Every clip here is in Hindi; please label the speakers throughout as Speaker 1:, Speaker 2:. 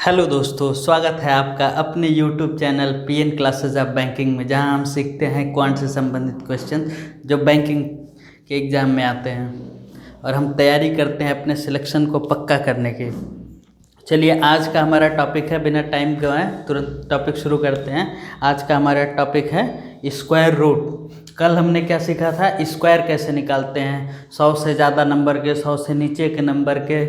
Speaker 1: हेलो दोस्तों, स्वागत है आपका अपने YouTube channel PN classes of banking में, जहां हम सीखते हैं क्वांट से संबंधित क्वेश्चन जो बैंकिंग के एग्ज़ाम में आते हैं और हम तैयारी करते हैं अपने सिलेक्शन को पक्का करने की। चलिए, आज का हमारा टॉपिक है, बिना टाइम गवाए तुरंत टॉपिक शुरू करते हैं। आज का हमारा टॉपिक है स्क्वायर रूट। कल हमने क्या सीखा था, स्क्वायर कैसे निकालते हैं, 100 से ज़्यादा नंबर के, 100 से नीचे के नंबर के,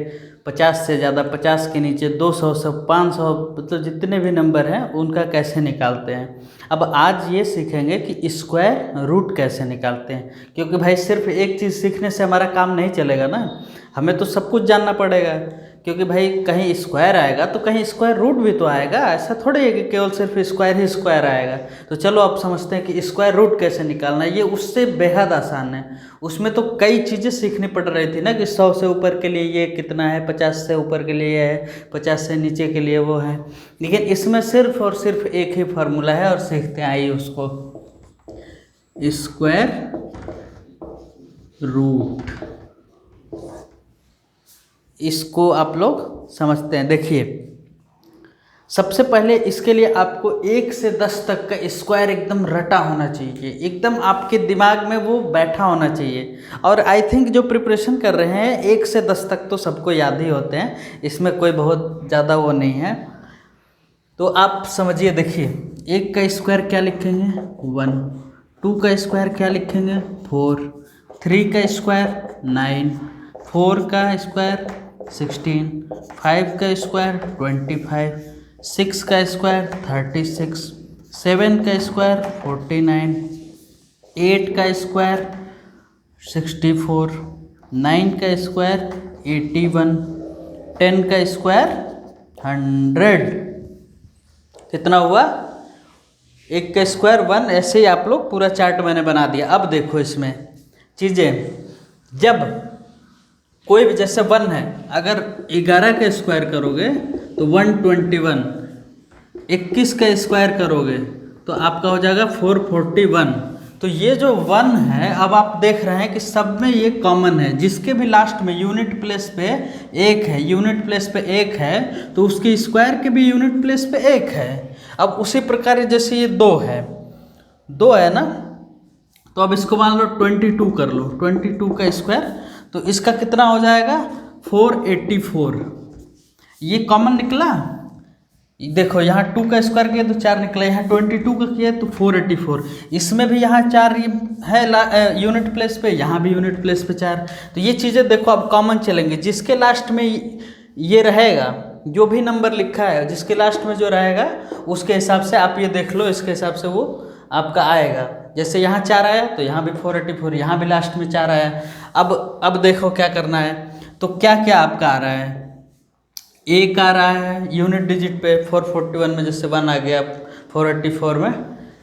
Speaker 1: 50 से ज़्यादा, 50 के नीचे, 200 से 500, मतलब जितने भी नंबर हैं उनका कैसे निकालते हैं। अब आज ये सीखेंगे कि स्क्वायर रूट कैसे निकालते हैं, क्योंकि भाई सिर्फ एक चीज़ सीखने से हमारा काम नहीं चलेगा ना, हमें तो सब कुछ जानना पड़ेगा। क्योंकि भाई कहीं स्क्वायर आएगा तो कहीं स्क्वायर रूट भी तो आएगा, ऐसा थोड़ी है कि केवल सिर्फ स्क्वायर ही स्क्वायर आएगा। तो चलो अब समझते हैं कि स्क्वायर रूट कैसे निकालना है। ये उससे बेहद आसान है। उसमें तो कई चीज़ें सीखनी पड़ रही थी ना कि 100 से ऊपर के लिए ये कितना है, 50 से ऊपर के लिए ये है, 50 से नीचे के लिए वो है। लेकिन इसमें सिर्फ और सिर्फ एक ही फार्मूला है और सीखते हैं, आइए उसको। स्क्वायर रूट, इसको आप लोग समझते हैं। देखिए, सबसे पहले इसके लिए आपको 1 से 10 तक का स्क्वायर एकदम रटा होना चाहिए, एकदम आपके दिमाग में वो बैठा होना चाहिए। और आई थिंक जो प्रिपरेशन कर रहे हैं 1 से 10 तक तो सबको याद ही होते हैं, इसमें कोई बहुत ज़्यादा वो नहीं है। तो आप समझिए, देखिए 1 का स्क्वायर क्या लिखेंगे 1, 2 का स्क्वायर क्या लिखेंगे 4, 3 का स्क्वायर 9, 4 का स्क्वायर 16, 5 का स्क्वायर 25, 6 का स्क्वायर 36, 7 का स्क्वायर 49, 8 का स्क्वायर 64, 9 का स्क्वायर 81, 10 का स्क्वायर 100। कितना हुआ? 1 का स्क्वायर 1। ऐसे ही आप लोग पूरा चार्ट मैंने बना दिया। अब देखो इसमें चीज़ें, जब कोई भी जैसे 1 है, अगर 11 का स्क्वायर करोगे तो 121, 21 का स्क्वायर करोगे तो आपका हो जाएगा 441। तो ये जो 1 है, अब आप देख रहे हैं कि सब में ये कॉमन है, जिसके भी लास्ट में यूनिट प्लेस पे 1 है, यूनिट प्लेस पे 1 है तो उसके स्क्वायर के भी यूनिट प्लेस पे 1 है। अब उसी प्रकार जैसे ये 2 है ना, तो अब इसको मान लो 22 कर लो, 22 का स्क्वायर, तो इसका कितना हो जाएगा 484। ये कॉमन निकला। देखो यहाँ 2 का स्क्वायर किया तो 4 निकला, यहाँ 22 का किया तो 484। इसमें भी यहाँ 4 है यूनिट प्लेस पे, यहाँ भी यूनिट प्लेस पे 4। तो ये चीज़ें देखो अब कॉमन चलेंगे। जिसके लास्ट में ये रहेगा, जो भी नंबर लिखा है जिसके लास्ट में जो रहेगा उसके हिसाब से आप ये देख लो, इसके हिसाब से वो आपका आएगा। जैसे यहाँ 4 आया तो यहाँ भी 484, यहाँ भी लास्ट में 4 आया। अब देखो क्या करना है, तो क्या क्या आपका आ रहा है। 1 आ रहा है यूनिट डिजिट पे, 441 में जैसे 1 आ गया, 484 में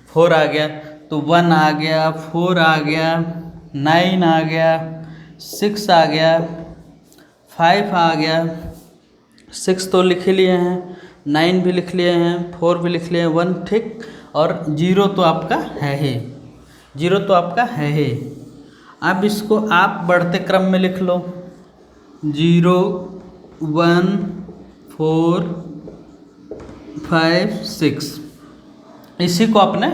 Speaker 1: 4 आ गया, तो 1 आ गया, 4 आ गया, 9 आ गया, 6 आ गया, 5 आ गया। 6 तो लिख ही लिए हैं, 9 भी लिख लिए हैं, 4 भी लिख लिए हैं, 1 ठीक, और 0 तो आपका है ही, 0 तो आपका है ही। अब इसको आप बढ़ते क्रम में लिख लो, 0 1 4 5 6। इसी को आपने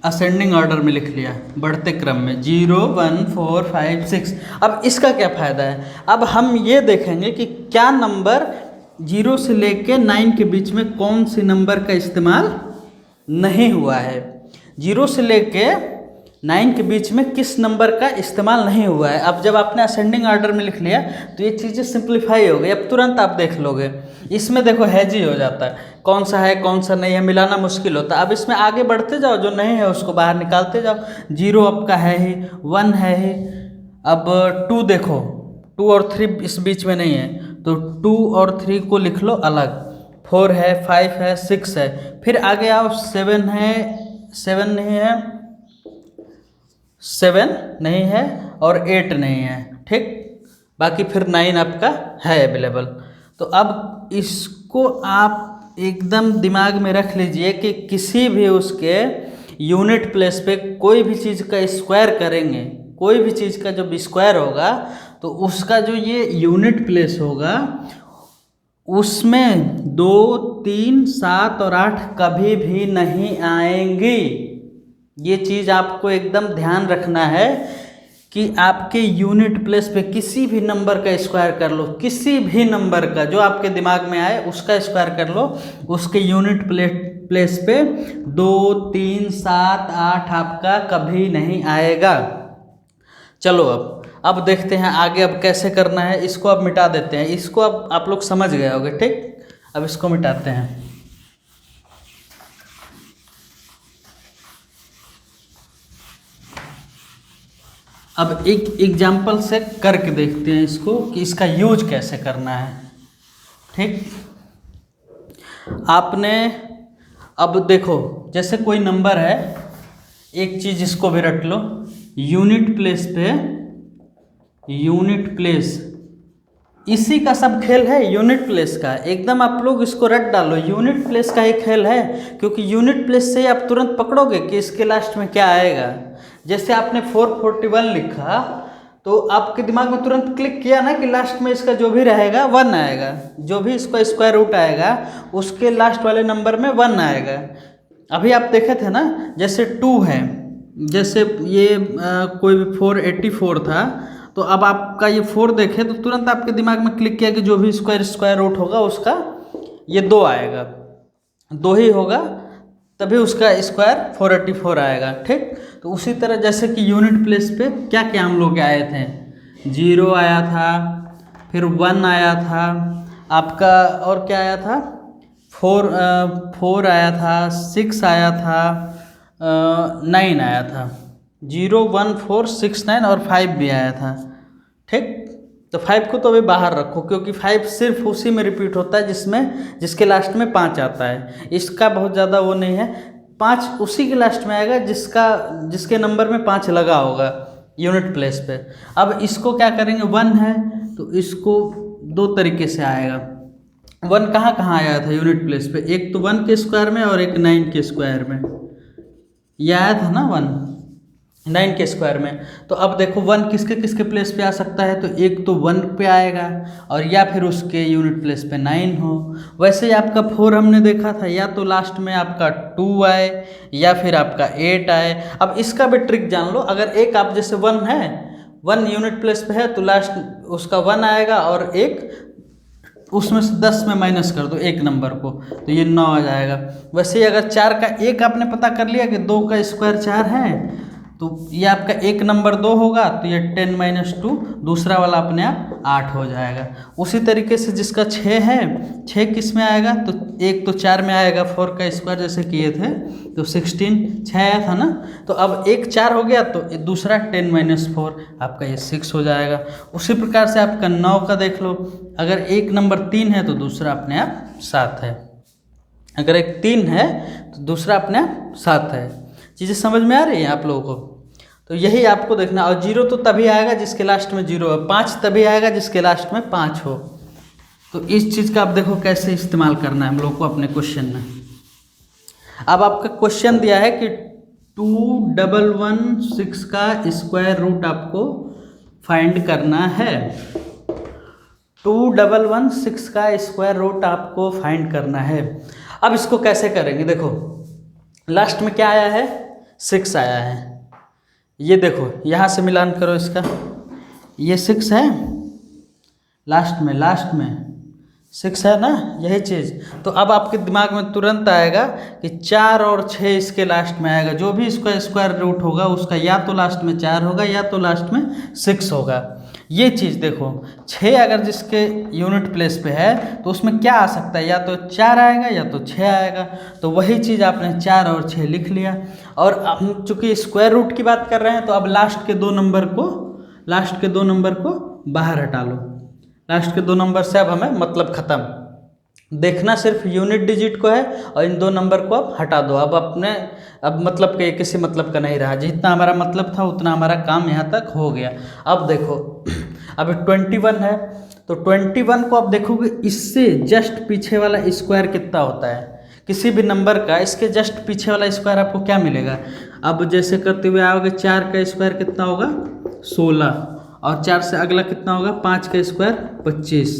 Speaker 1: असेंडिंग ऑर्डर में लिख लिया, बढ़ते क्रम में 0 1 4 5 6। अब इसका क्या फ़ायदा है, अब हम ये देखेंगे कि क्या नंबर 0 से लेके 9 के बीच में कौन सी नंबर का इस्तेमाल नहीं हुआ है। 0 से लेके 9 के बीच में किस नंबर का इस्तेमाल नहीं हुआ है। अब जब आपने असेंडिंग ऑर्डर में लिख लिया तो ये चीज़ें सिंप्लीफाई हो गई। अब तुरंत आप देख लोगे, इसमें देखो हैजी हो जाता है, कौन सा है कौन सा नहीं है, मिलाना मुश्किल होता है। अब इसमें आगे बढ़ते जाओ, जो नहीं है उसको बाहर निकालते जाओ। 0 आपका है ही, 1 है ही। अब 2 देखो, 2 और 3 इस बीच में नहीं है, तो 2 और 3 को लिख लो अलग। 4 है, 5 है, 6 है, फिर आगे आओ 7 है, 7 नहीं है, 7 नहीं है और 8 नहीं है, ठीक। बाकी फिर 9 आपका है अवेलेबल। तो अब इसको आप एकदम दिमाग में रख लीजिए कि किसी भी उसके यूनिट प्लेस पे कोई भी चीज़ का स्क्वायर करेंगे, कोई भी चीज़ का जब स्क्वायर होगा तो उसका जो ये यूनिट प्लेस होगा उसमें 2, 3, 7 और 8 कभी भी नहीं आएंगी। ये चीज़ आपको एकदम ध्यान रखना है कि आपके यूनिट प्लेस पे किसी भी नंबर का स्क्वायर कर लो, किसी भी नंबर का जो आपके दिमाग में आए उसका स्क्वायर कर लो, उसके यूनिट प्लेस पे 2, 3, 7, 8 आपका कभी नहीं आएगा। चलो अब देखते हैं आगे अब कैसे करना है। इसको अब मिटा देते हैं, इसको अब आप लोग समझ गए होगे, ठीक। अब इसको मिटाते हैं। अब एक एग्जाम्पल से करके देखते हैं इसको कि इसका यूज कैसे करना है, ठीक। आपने अब देखो, जैसे कोई नंबर है, एक चीज़ इसको भी रट लो, यूनिट प्लेस पे, यूनिट प्लेस, इसी का सब खेल है यूनिट प्लेस का। एकदम आप लोग इसको रट डालो, यूनिट प्लेस का ही खेल है, क्योंकि यूनिट प्लेस से आप तुरंत पकड़ोगे कि इसके लास्ट में क्या आएगा। जैसे आपने 441 लिखा तो आपके दिमाग में तुरंत क्लिक किया ना कि लास्ट में इसका जो भी रहेगा 1 आएगा, जो भी इसका स्क्वायर रूट आएगा उसके लास्ट वाले नंबर में 1 आएगा। अभी आप देखे थे ना, जैसे 2 है, जैसे ये कोई भी 484 था, तो अब आपका ये 4 देखे तो तुरंत आपके दिमाग में क्लिक किया कि जो भी स्क्वायर रूट होगा उसका ये 2 आएगा, 2 ही होगा, तभी उसका स्क्वायर 484 आएगा, ठीक। तो उसी तरह जैसे कि यूनिट प्लेस पे क्या क्या हम लोग आए थे, 0 आया था, फिर 1 आया था आपका, और क्या आया था, 4 आया था, 6 आया था, 9 आया था, 0, 1, 4, 6, 9 और 5 भी आया था, ठीक। तो 5 को तो अभी बाहर रखो, क्योंकि 5 सिर्फ उसी में रिपीट होता है जिसके लास्ट में 5 आता है। इसका बहुत ज़्यादा वो नहीं है, 5 उसी के लास्ट में आएगा जिसके नंबर में 5 लगा होगा यूनिट प्लेस पे। अब इसको क्या करेंगे, 1 है तो इसको 2 तरीके से आएगा। 1 कहाँ कहाँ आया था यूनिट प्लेस पे, एक तो 1 के स्क्वायर में और एक 9 के स्क्वायर में, यह आया था ना 1 9 के स्क्वायर में। तो अब देखो 1 किसके किसके प्लेस पे आ सकता है, तो एक तो 1 पे आएगा और या फिर उसके यूनिट प्लेस पे 9 हो। वैसे ही आपका 4 हमने देखा था, या तो लास्ट में आपका 2 आए या फिर आपका 8 आए। अब इसका भी ट्रिक जान लो, अगर एक आप जैसे 1 है, 1 यूनिट प्लेस पे है तो लास्ट उसका 1 आएगा और एक उसमें से 10 में माइनस कर दो एक नंबर को, तो ये 9 आ जाएगा। वैसे ही अगर 4 का एक आपने पता कर लिया कि 2 का स्क्वायर 4 है, तो ये आपका एक नंबर 2 होगा, तो ये 10 - 2, दूसरा वाला अपने आप 8 हो जाएगा। उसी तरीके से जिसका 6 है, 6 किस में आएगा, तो एक तो 4 में आएगा, 4 का स्क्वायर जैसे किए थे तो 16, 6 आया था ना, तो अब एक 4 हो गया तो दूसरा 10 - 4 आपका ये 6 हो जाएगा। उसी प्रकार से आपका 9 का देख लो, अगर एक नंबर 3 है तो दूसरा अपने आप 7 है, अगर एक 3 है तो दूसरा अपने आप 7 है। चीज़ें समझ में आ रही हैं आप लोगों को, तो यही आपको देखना। और 0 तो तभी आएगा जिसके लास्ट में 0 है, 5 तभी आएगा जिसके लास्ट में 5 हो। तो इस चीज़ का आप देखो कैसे इस्तेमाल करना है हम लोग को अपने क्वेश्चन में। अब आपका क्वेश्चन दिया है कि 2116 का स्क्वायर रूट आपको फाइंड करना है। 2116 का स्क्वायर रूट आपको फाइंड करना है। अब इसको कैसे करेंगे, देखो लास्ट में क्या आया है, 6 आया है, ये देखो यहाँ से मिलान करो इसका, ये 6 है, लास्ट में 6 है ना, यही चीज़। तो अब आपके दिमाग में तुरंत आएगा कि 4 और 6 इसके लास्ट में आएगा, जो भी इसका स्क्वायर रूट होगा उसका या तो लास्ट में 4 होगा या तो लास्ट में 6 होगा। ये चीज़ देखो, 6 अगर जिसके यूनिट प्लेस पे है तो उसमें क्या आ सकता है, या तो 4 आएगा या तो 6 आएगा। तो वही चीज़ आपने 4 और 6 लिख लिया। और हम चूँकि स्क्वायर रूट की बात कर रहे हैं तो अब लास्ट के दो नंबर को बाहर हटा लो। लास्ट के 2 नंबर से अब हमें मतलब ख़त्म, देखना सिर्फ यूनिट डिजिट को है और इन 2 नंबर को अब हटा दो। अब मतलब के किसी मतलब का नहीं रहा, जितना हमारा मतलब था उतना हमारा काम यहाँ तक हो गया। अब देखो अब 21 है, तो 21 को अब देखोगे इससे जस्ट पीछे वाला स्क्वायर कितना होता है, किसी भी नंबर का इसके जस्ट पीछे वाला स्क्वायर आपको क्या मिलेगा। अब जैसे करते हुए आओगे, 4 का स्क्वायर कितना होगा 16, और 4 से अगला कितना होगा, 5 का स्क्वायर 25,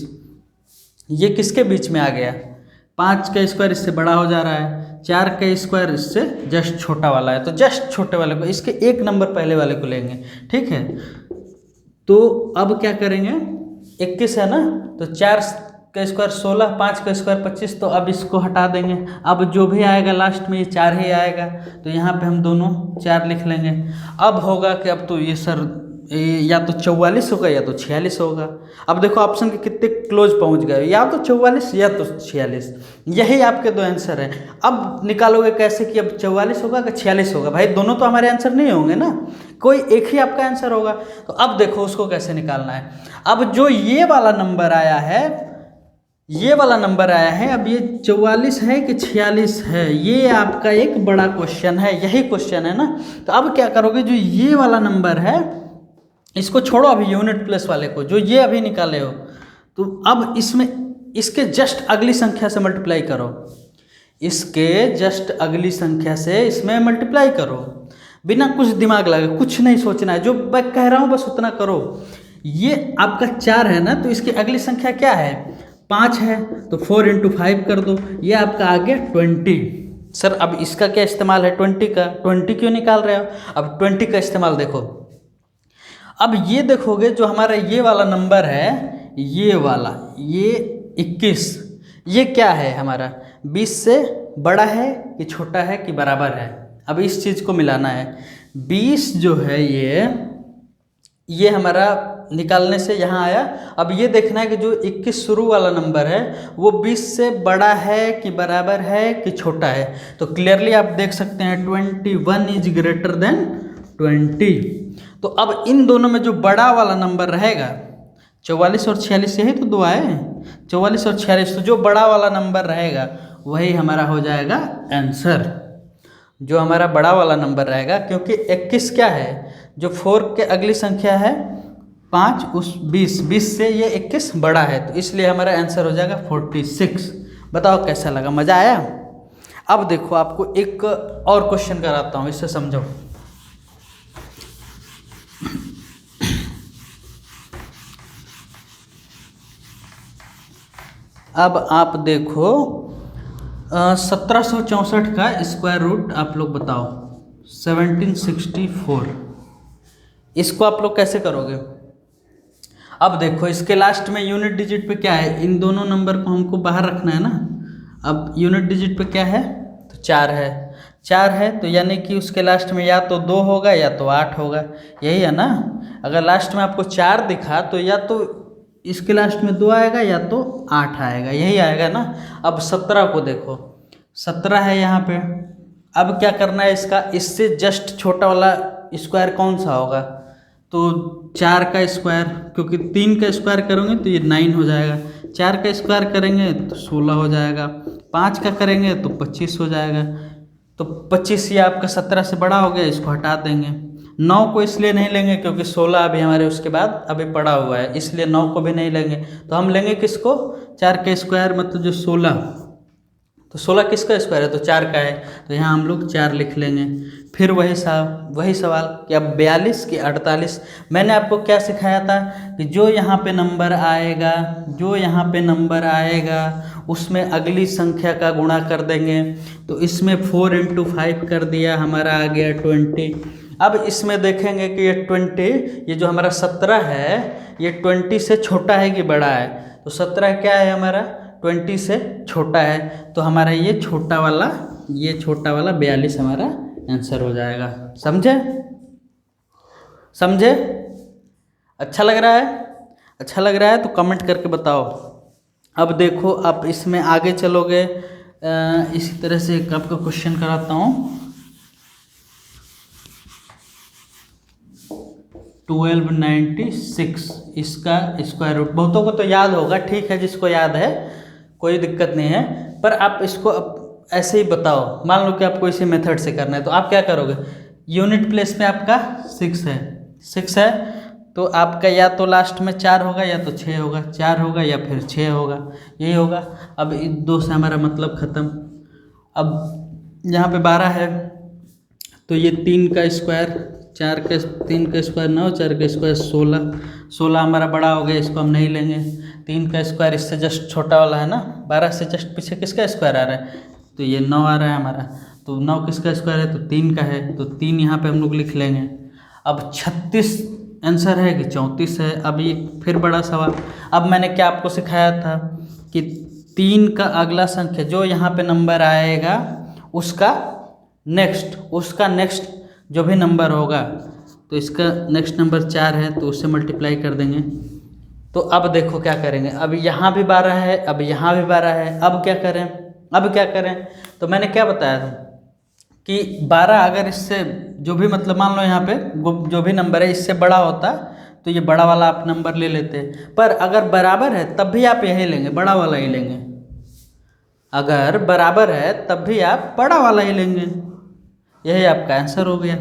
Speaker 1: ये किसके बीच में आ गया, 5 का स्क्वायर इससे बड़ा हो जा रहा है, 4 का स्क्वायर इससे जस्ट छोटा वाला है, तो जस्ट छोटे वाले को, इसके एक नंबर पहले वाले को लेंगे, ठीक है। तो अब क्या करेंगे, 21 है ना, तो 4 का स्क्वायर 16, 5 का स्क्वायर 25, तो अब इसको हटा देंगे। अब जो भी आएगा लास्ट में ये 4 ही आएगा, तो यहाँ पे हम दोनों 4 लिख लेंगे। अब होगा कि अब तो ये सर या तो 44 होगा या तो 46 होगा। अब देखो ऑप्शन के कितने क्लोज पहुँच गए, या तो 44 या तो 46, यही आपके दो आंसर है। अब निकालोगे कैसे कि अब 44 होगा कि 46 होगा, भाई दोनों तो हमारे आंसर नहीं होंगे ना, कोई एक ही आपका आंसर होगा। तो अब देखो उसको कैसे निकालना है। अब जो ये वाला नंबर आया है, ये वाला नंबर आया है, अब ये 44 है कि 46 है, ये आपका एक बड़ा क्वेश्चन है, यही क्वेश्चन है ना। तो अब क्या करोगे, जो ये वाला नंबर है इसको छोड़ो अभी, यूनिट प्लेस वाले को, जो ये अभी निकाले हो, तो अब इसमें इसके जस्ट अगली संख्या से मल्टीप्लाई करो, इसके जस्ट अगली संख्या से इसमें मल्टीप्लाई करो, बिना कुछ दिमाग लगे, कुछ नहीं सोचना है, जो मैं कह रहा हूँ बस उतना करो। ये आपका 4 है ना, तो इसकी अगली संख्या क्या है, 5 है, तो 4 × 5 कर दो, ये आपका आ गया 20। सर अब इसका क्या इस्तेमाल है, 20 का, 20 क्यों निकाल रहे हो, अब 20 का इस्तेमाल देखो। अब ये देखोगे जो हमारा ये वाला नंबर है, ये वाला, ये 21, ये क्या है हमारा, 20 से बड़ा है कि छोटा है कि बराबर है। अब इस चीज़ को मिलाना है। 20 जो है ये हमारा निकालने से यहाँ आया। अब ये देखना है कि जो 21 शुरू वाला नंबर है वो 20 से बड़ा है कि बराबर है कि छोटा है। तो क्लियरली आप देख सकते हैं 21 इज ग्रेटर देन 20। तो अब इन दोनों में जो बड़ा वाला नंबर रहेगा, 44 और 46, यही तो दो आए, 44 और 46, तो जो बड़ा वाला नंबर रहेगा वही हमारा हो जाएगा आंसर, जो हमारा बड़ा वाला नंबर रहेगा। क्योंकि 21 क्या है, जो 4 के अगली संख्या है 5, उस 20 से ये 21 बड़ा है, तो इसलिए हमारा आंसर हो जाएगा 46। बताओ कैसा लगा, मज़ा आया। अब देखो आपको एक और क्वेश्चन कराता हूँ, इससे समझो। अब आप देखो 1764 का स्क्वायर रूट आप लोग बताओ, 1764, इसको आप लोग कैसे करोगे। अब देखो इसके लास्ट में यूनिट डिजिट पे क्या है, इन दोनों नंबर को हमको बाहर रखना है ना। अब यूनिट डिजिट पे क्या है, तो 4 है, 4 है, तो यानी कि उसके लास्ट में या तो 2 होगा या तो 8 होगा, यही है ना। अगर लास्ट में आपको 4 दिखा तो या तो इसके लास्ट में 2 आएगा या तो 8 आएगा, यही आएगा ना। अब 17 को देखो, 17 है यहाँ पे। अब क्या करना है इसका, इससे जस्ट छोटा वाला स्क्वायर कौन सा होगा, तो 4 का स्क्वायर, क्योंकि 3 का स्क्वायर करोगे तो ये 9 हो जाएगा, 4 का स्क्वायर करेंगे तो 16 हो जाएगा, 5 का करेंगे तो 25 हो जाएगा। तो 25 ये आपका 17 से बड़ा हो गया, इसको हटा देंगे। 9 को इसलिए नहीं लेंगे क्योंकि 16 अभी हमारे उसके बाद अभी पड़ा हुआ है, इसलिए 9 को भी नहीं लेंगे। तो हम लेंगे किसको, 4 का स्क्वायर, मतलब जो 16, तो 16 किसका स्क्वायर है, तो 4 का है, तो यहाँ हम लोग 4 लिख लेंगे। फिर वही सवाल कि अब 42 कि 48। मैंने आपको क्या सिखाया था कि जो यहाँ पे नंबर आएगा, जो यहाँ पे नंबर आएगा उसमें अगली संख्या का गुणा कर देंगे। तो इसमें 4 × 5 कर दिया, हमारा आ गया 20। अब इसमें देखेंगे कि ये 20, ये जो हमारा 17 है ये 20 से छोटा है कि बड़ा है, तो 17 क्या है हमारा, 20 से छोटा है, तो हमारा ये छोटा वाला 42 हमारा आंसर हो जाएगा। समझे? अच्छा लग रहा है तो कमेंट करके बताओ। अब देखो आप इसमें आगे चलोगे, इसी तरह से एक आपका क्वेश्चन कराता हूँ। 1296 इसका स्क्वायर रूट बहुतों को तो याद होगा, ठीक है, जिसको याद है कोई दिक्कत नहीं है, पर आप इसको ऐसे ही बताओ। मान लो कि आपको इसी मेथड से करना है, तो आप क्या करोगे, यूनिट प्लेस में आपका 6 है, तो आपका या तो लास्ट में 4 होगा या तो 6 होगा, 4 होगा या फिर 6 होगा, यही होगा। अब इन 2 से हमारा मतलब ख़त्म। अब यहाँ पे 12 है, तो ये 3 का स्क्वायर 4 का 3 का स्क्वायर 9, 4 का स्क्वायर 16, 16 हमारा बड़ा हो गया, इसको हम नहीं लेंगे। 3 का स्क्वायर इससे जस्ट छोटा वाला है ना, 12 से जस्ट पीछे किसका स्क्वायर आ रहा है, तो ये 9 आ रहा है हमारा। तो 9 किसका स्क्वायर है, तो 3 का है, तो 3 यहाँ पे हम लोग लिख लेंगे। अब 36 आंसर है कि 34 है। अब ये फिर बड़ा सवाल। अब मैंने क्या आपको सिखाया था कि 3 का अगला संख्या जो यहाँ पे नंबर आएगा उसका नेक्स्ट जो भी नंबर होगा, तो इसका नेक्स्ट नंबर 4 है तो उससे मल्टीप्लाई कर देंगे। तो अब देखो क्या करेंगे, अब यहाँ भी 12 है, अब यहाँ भी 12 है, अब क्या करें। तो मैंने क्या बताया था कि 12 अगर इससे जो भी मतलब मान लो यहाँ पे जो भी नंबर है इससे बड़ा होता तो ये बड़ा वाला आप नंबर ले लेते, पर अगर बराबर है तब भी आप यही लेंगे, बड़ा वाला ही लेंगे। अगर बराबर है तब भी आप बड़ा वाला ही लेंगे। यही आपका आंसर हो गया,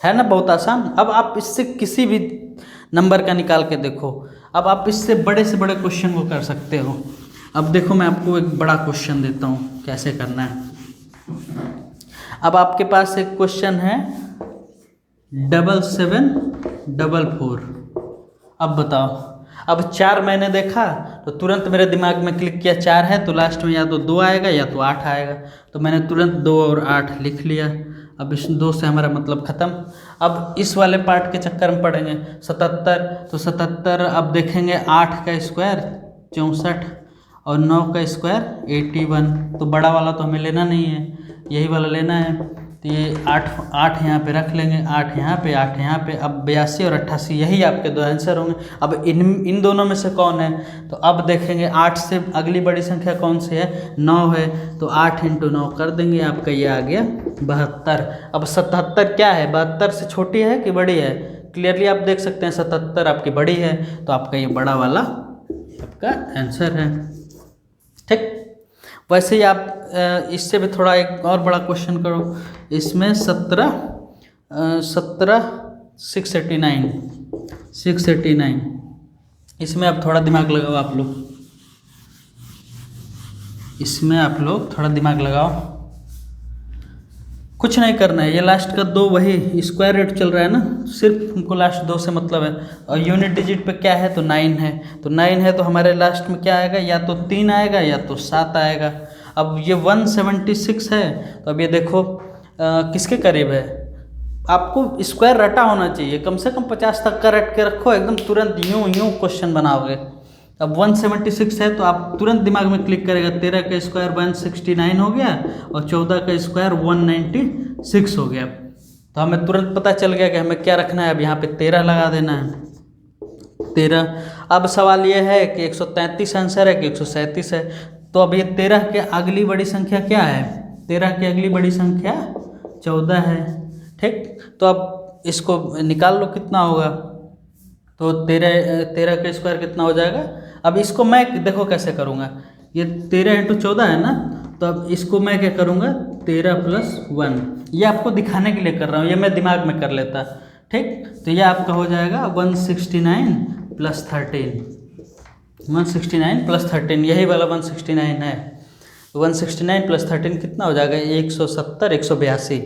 Speaker 1: है ना, बहुत आसान। अब आप इससे किसी भी नंबर का निकाल के देखो। अब आप इससे बड़े से बड़े क्वेश्चन को कर सकते हो। अब देखो मैं आपको एक बड़ा क्वेश्चन देता हूँ कैसे करना है। अब आपके पास एक क्वेश्चन है 7744। अब बताओ, अब 4 मैंने देखा तो तुरंत मेरे दिमाग में क्लिक किया 4 है, तो लास्ट में या तो 2 आएगा या तो 8 आएगा, तो मैंने तुरंत 2 और 8 लिख लिया। अब इस 2 से हमारा मतलब ख़त्म। अब इस वाले पार्ट के चक्कर में पड़ेंगे 77, तो 77 अब देखेंगे 8 का स्क्वायर 64 और 9 का स्क्वायर 81, तो बड़ा वाला तो हमें लेना नहीं है, यही वाला लेना है। तो ये 8 यहाँ पे रख लेंगे, 8 यहाँ पे, 8 यहाँ पे। अब 82 और 88 यही आपके 2 आंसर होंगे। अब इन दोनों में से कौन है, तो अब देखेंगे 8 से अगली बड़ी संख्या कौन सी है, 9 है, तो 8 × 9 कर देंगे, आपका ये आ गया 72। अब 77 क्या है, 72 से छोटी है कि बड़ी है, क्लियरली आप देख सकते हैं 77 आपकी बड़ी है, तो आपका ये बड़ा वाला आपका आंसर है। ठीक, वैसे ही आप इससे भी थोड़ा एक और बड़ा क्वेश्चन करो। इसमें 689, इसमें आप थोड़ा दिमाग लगाओ आप लोग, इसमें आप लोग थोड़ा दिमाग लगाओ। कुछ नहीं करना है, ये लास्ट का 2 वही स्क्वायर रूट चल रहा है ना, सिर्फ हमको लास्ट 2 से मतलब है। और यूनिट डिजिट पे क्या है, तो 9 है, तो 9 है तो हमारे लास्ट में क्या आएगा, या तो 3 आएगा या तो 7 आएगा। अब ये 176 है, तो अब ये देखो किसके करीब है, आपको स्क्वायर रटा होना चाहिए, कम से कम 50 तक का रट के रखो, एकदम तुरंत यूं क्वेश्चन बनाओगे। अब 176 है तो आप तुरंत दिमाग में क्लिक करेगा, 13 का स्क्वायर 169 हो गया और 14 का स्क्वायर 196 हो गया। तो हमें तुरंत पता चल गया कि हमें क्या रखना है, अब यहाँ पे 13 लगा देना है, 13। अब सवाल ये है कि 133 आंसर है कि 137 है, तो अब ये 13 के अगली बड़ी संख्या क्या है, 13 की अगली बड़ी संख्या 14 है। ठीक, तो अब इसको निकाल लो कितना होगा, तो 13 का स्क्वायर कितना हो जाएगा। अब इसको मैं देखो कैसे करूँगा, ये 13 × 14 है ना, तो अब इसको मैं क्या करूँगा 13 + 1, ये आपको दिखाने के लिए कर रहा हूँ, ये मैं दिमाग में कर लेता। ठीक, तो ये आपका हो जाएगा 169 + 13, 169 + 13, यही वाला 169 है। 169 + 13 कितना हो जाएगा, 170, 182,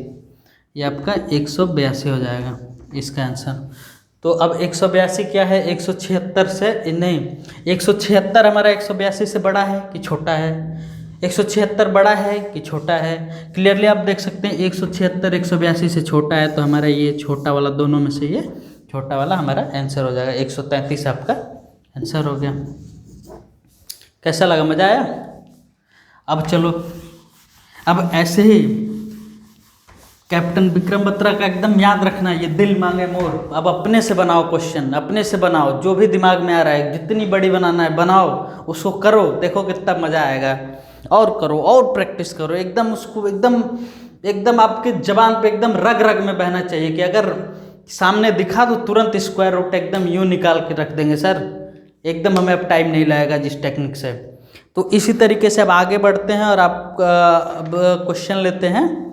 Speaker 1: ये आपका 182 हो जाएगा इसका आंसर। तो अब 182 क्या है, 176 से नहीं, 176 हमारा 182 से बड़ा है कि छोटा है, 176 बड़ा है कि छोटा है, क्लियरली आप देख सकते हैं 176 182 से छोटा है, तो हमारा ये छोटा वाला, दोनों में से ये छोटा वाला हमारा आंसर हो जाएगा, 133 आपका आंसर हो गया। कैसा लगा, मज़ा आया। अब चलो, अब ऐसे ही कैप्टन विक्रम बत्रा का एकदम याद रखना, ये दिल मांगे मोर। अब अपने से बनाओ क्वेश्चन, अपने से बनाओ, जो भी दिमाग में आ रहा है, जितनी बड़ी बनाना है बनाओ, उसको करो, देखो कितना मज़ा आएगा। और करो और प्रैक्टिस करो, एकदम उसको एकदम आपके जबान पे एकदम रग रग में बहना चाहिए कि अगर सामने दिखा तो तुरंत स्क्वायर रूट एकदम यूँ निकाल के रख देंगे सर, एकदम हमें अब टाइम नहीं लगेगा जिस टेक्निक से। तो इसी तरीके से अब आगे बढ़ते हैं और आप अब क्वेश्चन लेते हैं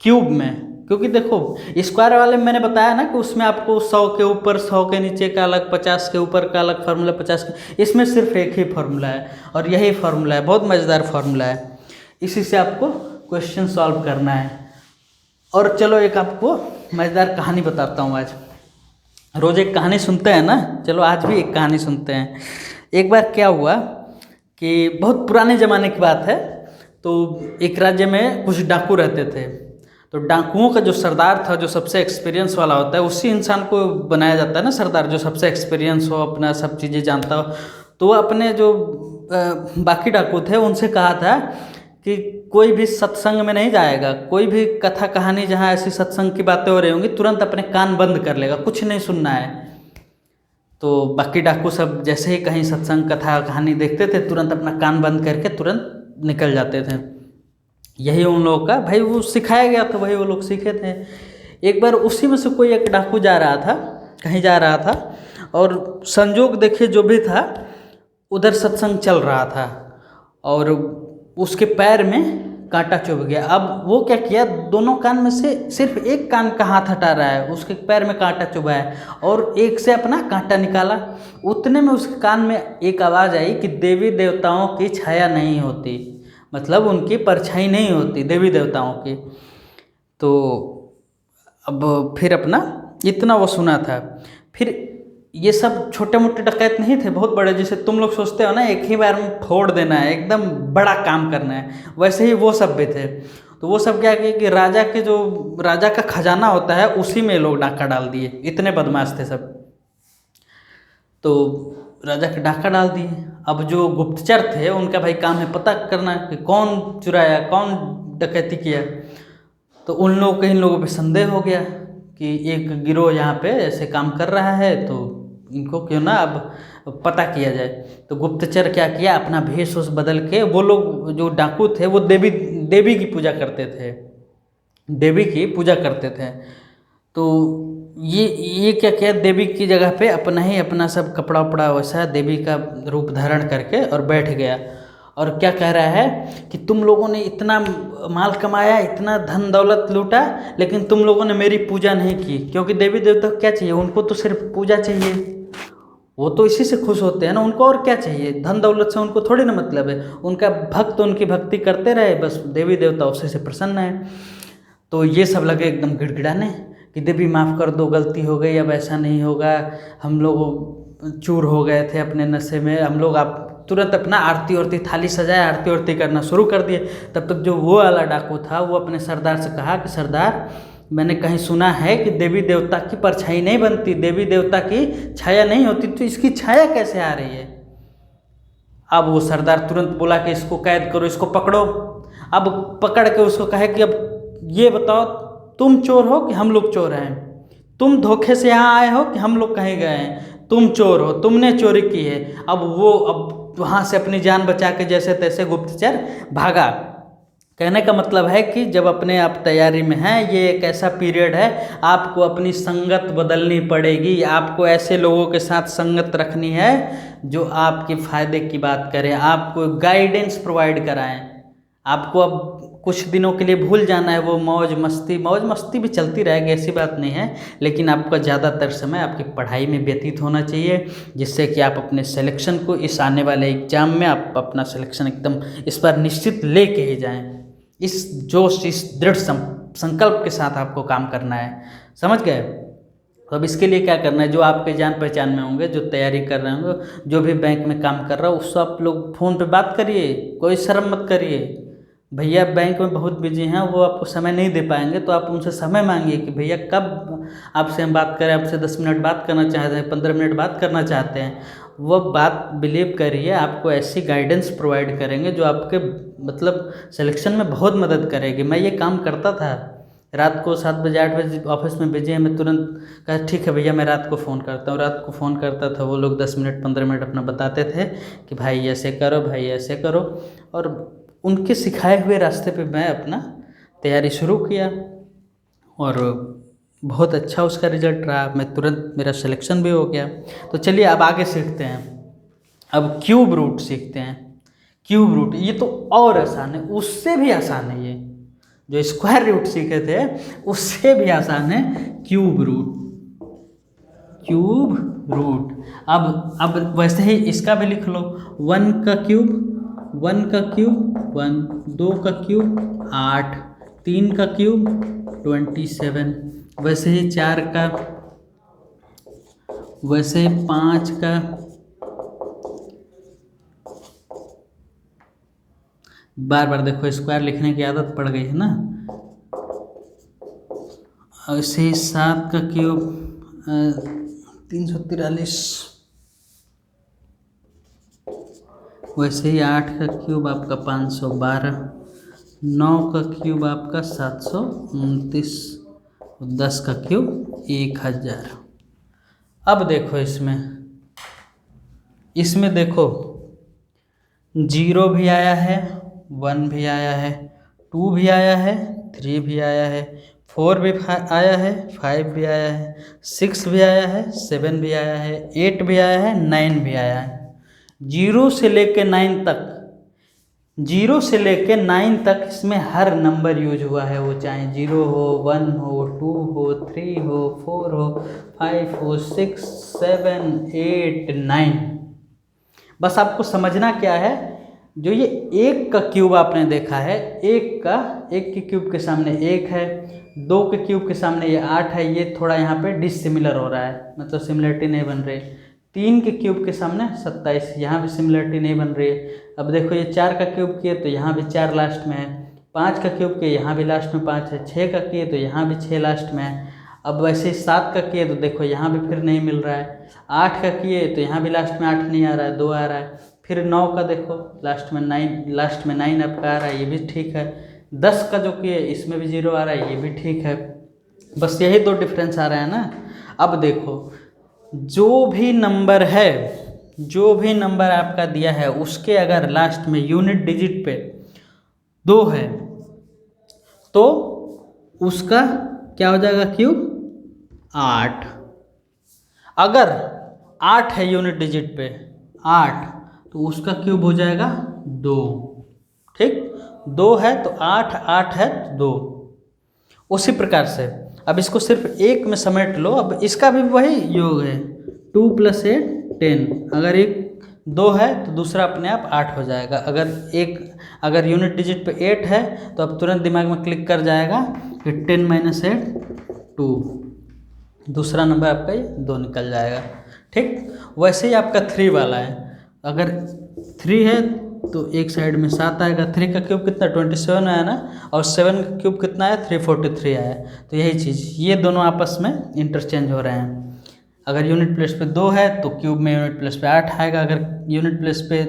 Speaker 1: क्यूब में, क्योंकि देखो स्क्वायर वाले में मैंने बताया ना कि उसमें आपको 100 के ऊपर 100 के नीचे का अलग, 50 के ऊपर का अलग फार्मूला, 50 के, इसमें सिर्फ एक ही फार्मूला है और यही फार्मूला है, बहुत मज़ेदार फार्मूला है, इसी से आपको क्वेश्चन सॉल्व करना है। और चलो एक आपको मज़ेदार कहानी बताता हूँ आज। रोज़ एक कहानी सुनते हैं ना, चलो आज भी एक कहानी सुनते हैं। एक बार क्या हुआ कि बहुत पुराने ज़माने की बात है, तो एक राज्य में कुछ डाकू रहते थे। तो डाकुओं का जो सरदार था, जो सबसे एक्सपीरियंस वाला होता है, उसी इंसान को बनाया जाता है ना सरदार, जो सबसे एक्सपीरियंस हो, अपना सब चीज़ें जानता हो। तो वो अपने जो बाकी डाकू थे उनसे कहा था कि कोई भी सत्संग में नहीं जाएगा, कोई भी कथा कहानी जहाँ ऐसी सत्संग की बातें हो रही होंगी तुरंत अपने कान बंद कर लेगा, कुछ नहीं सुनना है। तो बाकी डाकू सब जैसे ही कहीं सत्संग कथा कहानी देखते थे तुरंत अपना कान बंद करके तुरंत निकल जाते थे। यही उन लोगों का भाई वो सिखाया गया था, वही वो लोग सीखे थे। एक बार उसी में से कोई एक डाकू जा रहा था, कहीं जा रहा था, और संजोग देखिए जो भी था उधर सत्संग चल रहा था और उसके पैर में कांटा चुभ गया। अब वो क्या किया, दोनों कान में से सिर्फ एक कान का हाथ हटा रहा है, उसके पैर में कांटा चुभा है और एक से अपना कांटा निकाला। उतने में उसके कान में एक आवाज़ आई कि देवी देवताओं की छाया नहीं होती, मतलब उनकी परछाई नहीं होती देवी देवताओं की। तो अब फिर अपना इतना वो सुना था। फिर ये सब छोटे मोटे डकैत नहीं थे, बहुत बड़े, जैसे तुम लोग सोचते हो ना एक ही बार में फोड़ देना है, एकदम बड़ा काम करना है, वैसे ही वो सब भी थे। तो वो सब क्या किए कि राजा का खजाना होता है उसी में लोग डाका डाल दिए, इतने बदमाश थे सब। तो राजा का डाका डाल दिए। अब जो गुप्तचर थे उनका भाई काम है पता करना कि कौन चुराया, कौन डकैती किया। तो इन लोगों पे संदेह हो गया कि एक गिरोह यहाँ पे ऐसे काम कर रहा है, तो इनको क्यों ना अब पता किया जाए। तो गुप्तचर क्या किया, अपना भेष वेश बदल के, वो लोग जो डाकू थे वो देवी की पूजा करते थे, देवी की पूजा करते थे। तो ये क्या किया, देवी की जगह पे अपना सब कपड़ा उपड़ा वैसा देवी का रूप धारण करके और बैठ गया। और क्या कह रहा है कि तुम लोगों ने इतना माल कमाया, इतना धन दौलत लूटा, लेकिन तुम लोगों ने मेरी पूजा नहीं की। क्योंकि देवी देवता को क्या चाहिए, उनको तो सिर्फ पूजा चाहिए, वो तो इसी से खुश होते हैं ना, उनको और क्या चाहिए, धन दौलत से उनको थोड़ी ना मतलब है। उनका भक्त उनकी भक्ति करते रहे, बस देवी देवता उसी से प्रसन्न है। तो ये सब लगे एकदम गिड़गिड़ाने कि देवी माफ़ कर दो, गलती हो गई, अब ऐसा नहीं होगा, हम लोग चूर हो गए थे अपने नशे में, हम लोग आप तुरंत अपना आरती वारती थाली सजाए, आरती वारती करना शुरू कर दिए। तब तक जो वो वाला डाकू था वो अपने सरदार से कहा कि सरदार, मैंने कहीं सुना है कि देवी देवता की परछाई नहीं बनती, देवी देवता की छाया नहीं होती, तो इसकी छाया कैसे आ रही है। अब वो सरदार तुरंत बोला कि इसको कैद करो, इसको पकड़ो। अब पकड़ के उसको कहे कि अब ये बताओ, तुम चोर हो कि हम लोग चोर हैं, तुम धोखे से यहाँ आए हो कि हम लोग कहीं गए हैं, तुम चोर हो, तुमने चोरी की है। अब वहाँ से अपनी जान बचा के जैसे तैसे गुप्तचर भागा। कहने का मतलब है कि जब अपने आप तैयारी में हैं, ये एक ऐसा पीरियड है, आपको अपनी संगत बदलनी पड़ेगी, आपको ऐसे लोगों के साथ संगत रखनी है जो आपके फ़ायदे की बात करें, आपको गाइडेंस प्रोवाइड कराएं। आपको अब कुछ दिनों के लिए भूल जाना है वो मौज मस्ती भी चलती रहेगी, ऐसी बात नहीं है, लेकिन आपका ज़्यादातर समय आपकी पढ़ाई में व्यतीत होना चाहिए, जिससे कि आप अपने सिलेक्शन को इस आने वाले एग्ज़ाम में आप अपना सिलेक्शन एकदम इस बार निश्चित लेके ही जाएं। इस जोश, इस दृढ़ संकल्प के साथ आपको काम करना है, समझ गए। तो अब इसके लिए क्या करना है, जो आपके जान पहचान में होंगे, जो तैयारी कर रहे होंगे, जो भी बैंक में काम कर रहा हो, उससे आप लोग फ़ोन पे बात करिए, कोई शर्म मत करिए। भैया बैंक में बहुत बिजी हैं, वो आपको समय नहीं दे पाएंगे, तो आप उनसे समय मांगिए कि भैया कब आपसे हम बात करें, आपसे 10 मिनट बात करना चाहते हैं, 15 मिनट बात करना चाहते हैं। वो बात बिलीव करिए, आपको ऐसी गाइडेंस प्रोवाइड करेंगे जो आपके मतलब सिलेक्शन में बहुत मदद करेगी। मैं ये काम करता था, रात को 7 बजे 8 बजे ऑफिस में बिजी है, मैं तुरंत कहा ठीक है भैया मैं रात को फ़ोन करता हूँ, रात को फ़ोन करता था, वो लोग 10 मिनट 15 मिनट अपना बताते थे कि भाई ऐसे करो, भाई ऐसे करो, और उनके सिखाए हुए रास्ते पे मैं अपना तैयारी शुरू किया और बहुत अच्छा उसका रिजल्ट रहा। मैं तुरंत, मेरा सिलेक्शन भी हो गया। तो चलिए अब आगे सीखते हैं, अब क्यूब रूट सीखते हैं। क्यूब रूट ये तो और आसान है, उससे भी आसान है, ये जो स्क्वायर रूट सीखे थे उससे भी आसान है क्यूब रूट। क्यूब रूट अब वैसे ही इसका भी लिख लो, 1 का क्यूब 1, 2 का क्यूब 8, 3 का क्यूब 27, वैसे ही 4 का, वैसे ही 5 का, बार बार देखो स्क्वायर लिखने की आदत पड़ गई है ना। ऐसे ही 7 का क्यूब 343, वैसे ही 8 का क्यूब आपका 512, 9 का क्यूब आपका 729, 10 का क्यूब 1000। अब देखो इसमें देखो 0 भी आया है, 1 भी आया है, 2 भी आया है, 3 भी आया है, 4 भी आया है, 5 भी आया है, 6 भी आया है, 7 भी आया है, 8 भी आया है, 9 भी आया है। 0 से लेके 9 तक, 0 से लेके 9 तक इसमें हर नंबर यूज हुआ है, वो चाहे 0 हो, 1 हो, 2 हो, 3 हो, 4 हो, 5 हो, 6, 7, 8, 9। बस आपको समझना क्या है, जो ये 1 का क्यूब आपने देखा है, 1 के क्यूब के सामने 1 है, 2 के क्यूब के सामने ये 8 है, ये थोड़ा यहाँ पे डिसिमिलर हो रहा है, मतलब सिमिलरिटी नहीं बन रही। 3 के क्यूब के सामने 27, यहाँ भी सिमिलरिटी नहीं बन रही है। अब देखो ये 4 का क्यूब किए तो यहाँ भी 4 लास्ट में है, 5 का क्यूब किए यहाँ भी लास्ट में 5 है, 6 का किए तो यहाँ भी 6 लास्ट में है। अब वैसे ही 7 का किए तो देखो यहाँ भी फिर नहीं मिल रहा है, 8 का किए तो यहाँ भी लास्ट में 8 नहीं आ रहा है, 2 आ रहा है, फिर 9 का देखो लास्ट में 9 आपका आ रहा है, ये भी ठीक है। 10 का जो किए इसमें भी 0 आ रहा है, ये भी ठीक है। बस यही 2 डिफरेंस आ रहा है ना। अब देखो जो भी नंबर आपका दिया है उसके अगर लास्ट में यूनिट डिजिट पे 2 है तो उसका क्या हो जाएगा क्यूब 8। अगर 8 है यूनिट डिजिट पे 8 तो उसका क्यूब हो जाएगा 2। ठीक, 2 है तो 8, 8 है तो 2। उसी प्रकार से अब इसको सिर्फ 1 में समेट लो। अब इसका भी वही योग है, 2 + 8 10। अगर 2 है तो दूसरा अपने आप 8 हो जाएगा। अगर यूनिट डिजिट पे 8 है तो अब तुरंत दिमाग में क्लिक कर जाएगा कि 10 - 8 2, दूसरा नंबर आपका ये 2 निकल जाएगा। ठीक, वैसे ही आपका 3 वाला है, अगर 3 है तो एक साइड में 7 आएगा। 3 का क्यूब कितना 27 आया ना, और 7 का क्यूब कितना आया 343 आया। तो यही चीज़, ये दोनों आपस में इंटरचेंज हो रहे हैं। अगर यूनिट प्लेस पे 2 है तो क्यूब में यूनिट प्लेस पे 8 आएगा, अगर यूनिट प्लेस पे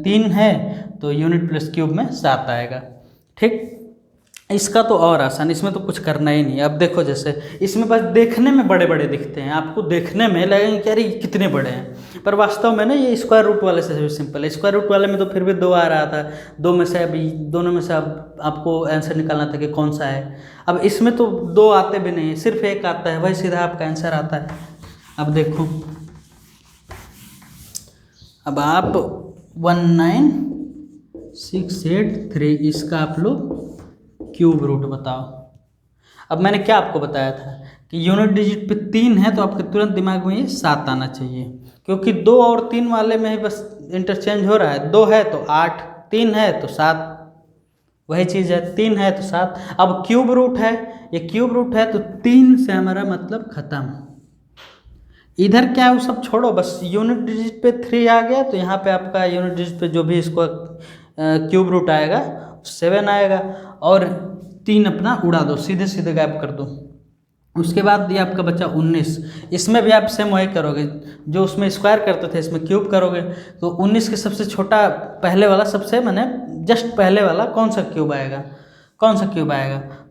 Speaker 1: 3 है तो यूनिट प्लेस क्यूब में 7 आएगा। ठीक, इसका तो और आसान, इसमें तो कुछ करना ही नहीं। अब देखो जैसे इसमें बस देखने में बड़े बड़े दिखते हैं, आपको देखने में लगेंगे कि अरे ये कितने बड़े हैं, पर वास्तव में ना ये स्क्वायर रूट वाले से भी सिंपल है। स्क्वायर रूट वाले में तो फिर भी 2 आ रहा था, 2 में से अभी दोनों में से अब आपको आंसर निकालना था कि कौन सा है। अब इसमें तो 2 आते भी नहीं, सिर्फ 1 आता है, वही सीधा आपका आंसर आता है। अब देखो, अब आप 19683 इसका आप लोग क्यूब रूट बताओ। अब मैंने क्या आपको बताया था कि यूनिट डिजिट पे 3 है तो आपके तुरंत दिमाग में ये 7 आना चाहिए, क्योंकि 2 और 3 वाले में ही बस इंटरचेंज हो रहा है। 2 है तो 8, 3 है तो 7, वही चीज़ है, 3 है तो 7। अब क्यूब रूट है, ये क्यूब रूट है तो 3 से हमारा मतलब ख़त्म। इधर क्या है वो सब छोड़ो, बस यूनिट डिजिट पे 3 आ गया तो यहाँ पे आपका यूनिट डिजिट पे जो भी इसको क्यूब रूट आएगा 7 आएगा, और 3 अपना उड़ा दो, सीधे सीधे गायब कर दो। उसके बाद ये आपका बचा 19। इसमें भी आप सेम वही करोगे, जो उसमें स्क्वायर करते थे इसमें क्यूब करोगे। तो 19 के सबसे छोटा पहले वाला, सबसे माने जस्ट पहले वाला कौन सा क्यूब आएगा,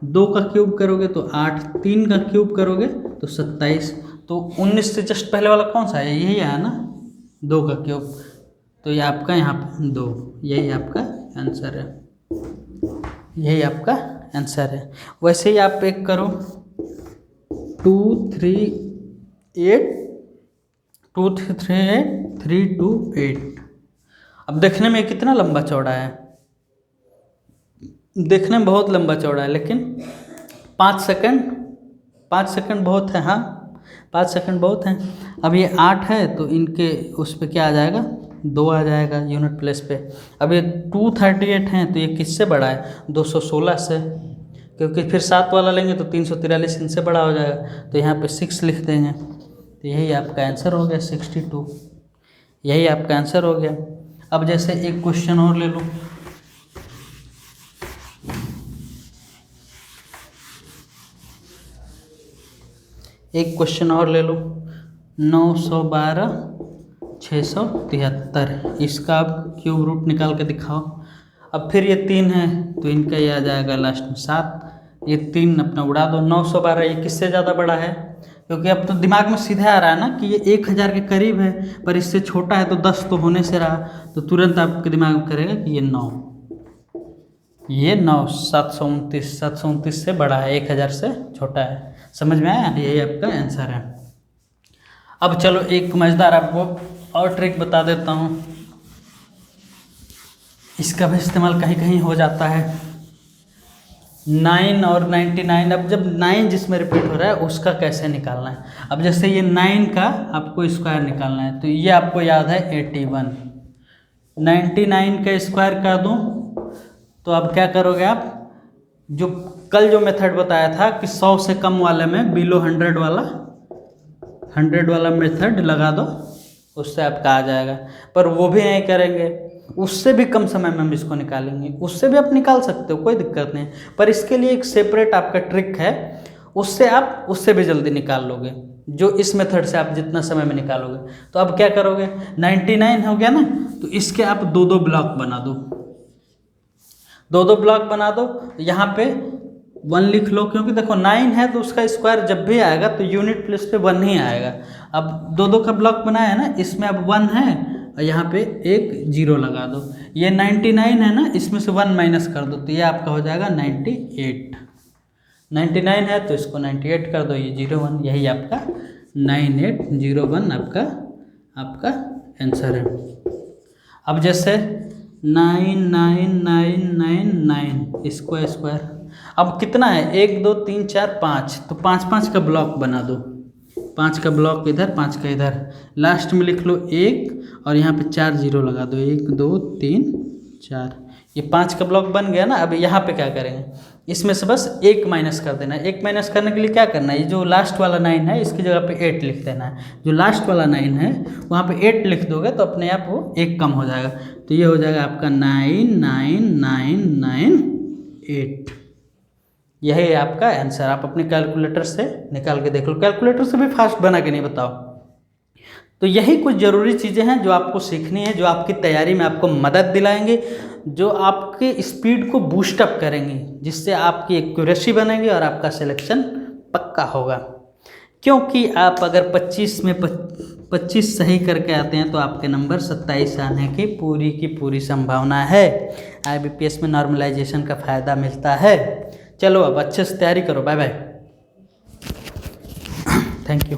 Speaker 1: 2 का क्यूब करोगे तो 8, 3 का क्यूब करोगे तो 27। तो 19 से जस्ट पहले वाला कौन सा है, यही है ना, 2 का क्यूब। तो ये आपका यहाँ पे 2, यही आपका आंसर है, यही आपका आंसर है। वैसे ही आप एक करो 2 3 8 2 3 8 3 2 8। अब देखने में कितना लंबा चौड़ा है, देखने में बहुत लंबा चौड़ा है, लेकिन 5 सेकंड बहुत है। हाँ, 5 सेकंड बहुत हैं। अब ये 8 है तो इनके उस पर क्या आ जाएगा, 2 आ जाएगा यूनिट प्लेस पे। अब ये 238 हैं तो ये किससे बड़ा है, 216 से। क्योंकि फिर 7 वाला लेंगे तो 343 इनसे बड़ा हो जाएगा, तो यहाँ पे 6 लिख देंगे। तो यही आपका आंसर हो गया 62, यही आपका आंसर हो गया। अब जैसे एक क्वेश्चन और ले लो, एक क्वेश्चन और ले लो, 912 673, इसका आप क्यूब रूट निकाल के दिखाओ। अब फिर ये 3 है तो इनका ये आ जाएगा लास्ट में 7, ये 3 अपना उड़ा दो। 912 ये किससे ज़्यादा बड़ा है, क्योंकि अब तो दिमाग में सीधे आ रहा है ना कि ये 1000 के करीब है, पर इससे छोटा है तो 10 तो होने से रहा, तो तुरंत आपके दिमाग में करेगा कि ये 9, ये 9 729 से बड़ा है, 1000 से छोटा है। समझ में आया, यही आपका आंसर है। अब चलो एक मज़ेदार आपको और ट्रिक बता देता हूँ, इसका भी इस्तेमाल कहीं कहीं हो जाता है। 9 और 99, अब जब 9 जिसमें रिपीट हो रहा है उसका कैसे निकालना है। अब जैसे ये 9 का आपको स्क्वायर निकालना है, तो ये आपको याद है 81, 99 का स्क्वायर कर दूँ तो अब क्या करोगे आप, जो कल जो मेथड बताया था कि 100 से कम वाले में बिलो 100 वाला मेथड लगा दो, उससे आपका आ जाएगा। पर वो भी नहीं करेंगे, उससे भी कम समय में हम इसको निकालेंगे, उससे भी आप निकाल सकते हो, कोई दिक्कत नहीं। पर इसके लिए एक सेपरेट आपका ट्रिक है, उससे आप उससे भी जल्दी निकाल लोगे, जो इस मेथड से आप जितना समय में निकालोगे। तो अब क्या करोगे, 99 हो गया ना, तो इसके आप 2-2 ब्लॉक बना दो, 2-2 ब्लॉक बना दो। यहाँ पे 1 लिख लो, क्योंकि देखो 9 है तो उसका स्क्वायर जब भी आएगा तो यूनिट प्लेस पे 1 ही आएगा। अब 2-2 का ब्लॉक बनाया है ना, इसमें अब 1 है और यहाँ पे एक 0 लगा दो। ये 99 है ना, इसमें से 1 माइनस कर दो, तो ये आपका हो जाएगा 98। 99 है तो इसको 98 कर दो, ये 01, यही आपका 9801 आपका आंसर है। अब जैसे 99999 इसको स्क्वायर, अब कितना है, 1 2 3 4 5, तो 5-5 का ब्लॉक बना दो, 5 का ब्लॉक इधर, 5 का इधर, लास्ट में लिख लो 1 और यहाँ पे 4 0 लगा दो, 1 2 3 4, ये 5 का ब्लॉक बन गया ना। अब यहाँ पे क्या करेंगे, इसमें से बस 1 माइनस कर देना है। 1 माइनस करने के लिए क्या करना है, ये जो लास्ट वाला 9 है इसकी जगह पे 8 लिख देना है, जो लास्ट वाला 9 है वहाँ पे 8 लिख दोगे तो अपने आप वो 1 कम हो जाएगा, तो ये हो जाएगा आपका 99998, यही है आपका आंसर। आप अपने कैलकुलेटर से निकाल के देख लो, कैलकुलेटर से भी फास्ट बना के नहीं बताओ। तो यही कुछ ज़रूरी चीज़ें हैं जो आपको सीखनी है, जो आपकी तैयारी में आपको मदद दिलाएंगे, जो आपके स्पीड को बूस्टअप करेंगी, जिससे आपकी एक्यूरेसी बनेगी और आपका सिलेक्शन पक्का होगा। क्योंकि आप अगर 25 में 25 सही करके आते हैं तो आपके नंबर 27 आने की पूरी संभावना है। IBPS में नॉर्मलाइजेशन का फ़ायदा मिलता है। चलो अब अच्छे से तैयारी करो, बाय बाय, थैंक यू।